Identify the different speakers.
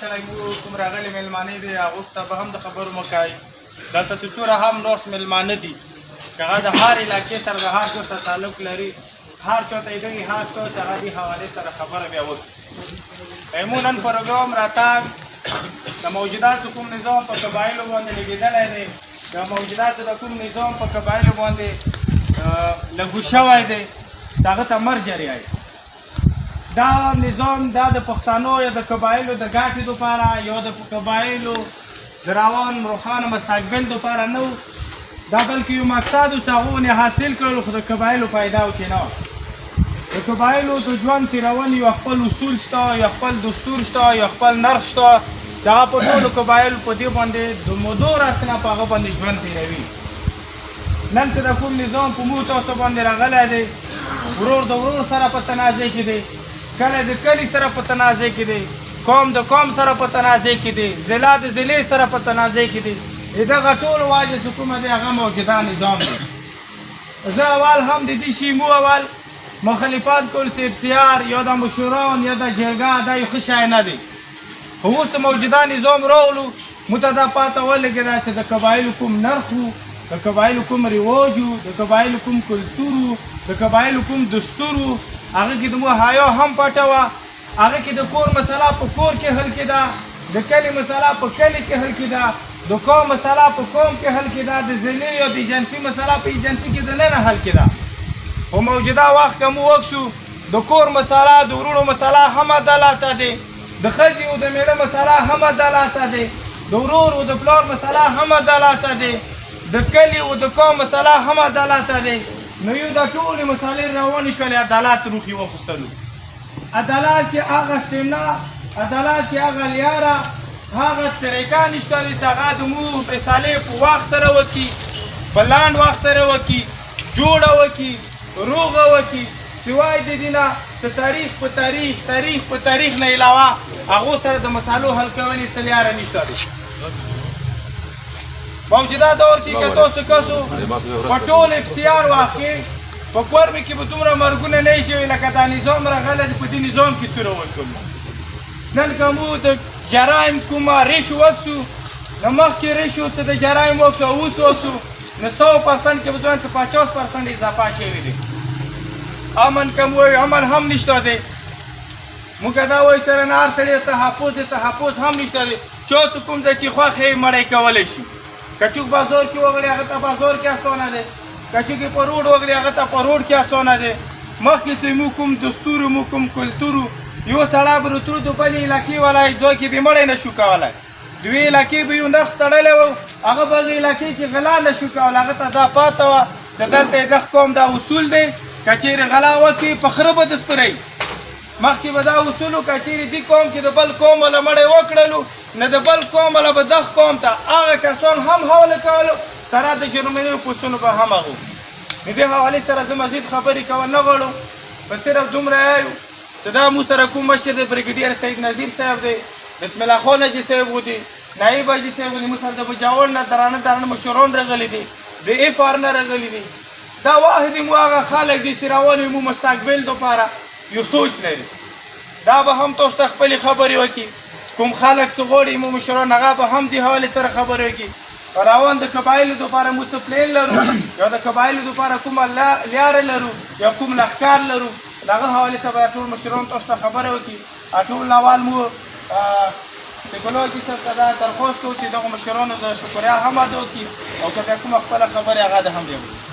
Speaker 1: سره کوم راغلي مېلمانه دي هغو ته به هم د خبرو مه کوئ. دلته چې څومره هم نور مېلمانه دي چې هغه د هر علاقې سره د هر چا سره تعلق لري، هر چا ته یې دغې هر چا چې هغه دې حوالې سره خبره بیا وکړي. عموماً پروګرام راتګ د موجوداتو کوم نظام په قبایلو باندې لګېدلی دی، د موجوداتو د کوم نظام په قبایلو باندې لګو شوی دی چې هغه ته مرجع ریایي. دا نظام دا د پښتنو یا د قبایلو د ګټې دپاره یا د قبایلو د روان روښانه مستقبل دپاره نه و، دا بلکې یو مقصد و چې هغو نه حاصل کړلو، خو د قبایلو پیدا وکړي نه وه. د قبایلو د ژوند تېرونې یو خپل اصول شته، یو خپل دستور شته، یو خپل نرخ شته چې هغه په ټولو قبایلو په دې باندې د مودو راڅخه په هغه باندې ژوند تېروي. نن چې د کوم نظام په موږ تاسو باندې راغلی دی، ورور د ورور سره په تنازع کې دی، کلی د کلي سره په تنازع کې دی، قوم د قوم سره په تنازع کې دی، ضلع د ضلع سره په تنازع کې دی. د دغه ټولو واجب چې کومه دی هغه موجوده نظام دی. زه اول هم د دې شي اول مخالفت کول چې افتیار یا د مشوران یا د جرګه دا یو ښه شی نه دی. خو اوس موجوده نظام راغلو موږ ته دا پاته ولګېده چې د قبایلو کوم نرخ و، د قبایلو کوم رواج و، د قبایلو کوم کلتور و، د قبایلو کوم دستور و، هغه کې د مو حیا هم پټه وه، هغه کې د کور مسله په کور کې حل کېده، د کلي مسله په کلي کې حل کېده، د قوم مسله په قوم کې حل کېده، د ضلع یا د ایجنسي مسله په ایجنسي کې دننه حل کېده. خو موجوده وخت که موږ وکړو د کور مسله د وروڼو مسله هم عدالته دی، د ښځې او د مېړه مسله هم عدالته دی، د ورور او د پلار مسله هم عدالته دی، د کلي او د قوم مسله هم عدالته دی. نو یو د ټولې مسالې روانې شولې عدالت روخ یې واخیستلو. عدالت کې هغه استمنا، عدالت کې هغه لیاره، هغه طریقه نشته دی چې هغه د مو فیصلې په وخت سره وکړي، په لنډ وخت سره وکړي، جوړه وکړي، روغه وکړي، سوای د دې نه چې تاریخ په تاریخ، تاریخ په تاریخ نه علاوه هغو سره د مسالو حل کولې څه لیاره نشته دی. موجوده دور کې که تاسو کسو په ټول اختیار واخلي، په کورمې کې به دومره مرګونه نه وي شوي لکه دا نظام راغلی دی، په دې نظام کې توره وشول. نن که موږ د جرایم کومه ریش وکړو، نو مخکې ریش و چې د جرایم وکړو اوس وکړو، نو 100% کې به ځوان چې 50% اضافه شوي دی. امن که مو وایو امن هم نشته دی. موږ دا وایو چې نه هر سړي تحفظ دی، تحفظ هم نشته دی. چا چې کوم ځای کې خوښ یې مړی کولی شي. که څوک بازار کې وغړي هغه ته بازار کې اسانه دی، که څوک په روډ وغړي هغه ته په روډ کې اسانه دی. مخکې چې موږ کوم دستور و، موږ کوم کلتور و، یو سړی به رتلو د بلې علاقې والی ځای کې به مړی نه شو کولی، دوې علاقې به یو نرخ تړلی و، هغه به هغې علاقې کې غلا نه شو کولی. هغه ته دا پاته وه چې دلته یې دغه قوم دا اصول دی، که چېرې غلا وکړي په خره به د سپرئ. مخکې به دا اصول و که چېرې دې قوم کې د بل قوم والا مړی وکړلو، نه د بل قوم والا به دغه قوم ته هغه کسان هم حواله کولو سره د جرمنیو پوستونو به هم هغو. نو دې حوالې سره زه مزید خبرې کول نه غواړم، په صرف دومره یایو چې دا مو سره کوم مشر دی بریګیډیر سید نظیر صاحب دی، بسم الله خان حاجي صاحب ودي، نایب حاجي صاحب ودي، مو سره د بجاول نه درانه درانه مشران راغلي دي، د اف آر نه راغلي دي. دا واحد مو هغه خلک دي چې روان مو مستقبل دپاره یو سوچ لري. دا به هم تاسو ته خپلې خبرې وکړي، کوم خلک چې غواړي مو مشران هغه به هم دې حوالې سره خبرې وکړي. روان د قبایلو دپاره مو څه پلین لرو، یا د قبایلو دپاره کومه لیاره لرو، یا کوم لښکر لرو، د هغه حوالې سره به ټول مشرانو تاسو ته خبرې وکړي. ټول اول مو ټکنالوژي صاحب ته دا درخواست کوو چې دغو مشرانو د شکریا هم ادا وکړي، او که بیا کومه خپله خبرې هغه د هم دی وکړي.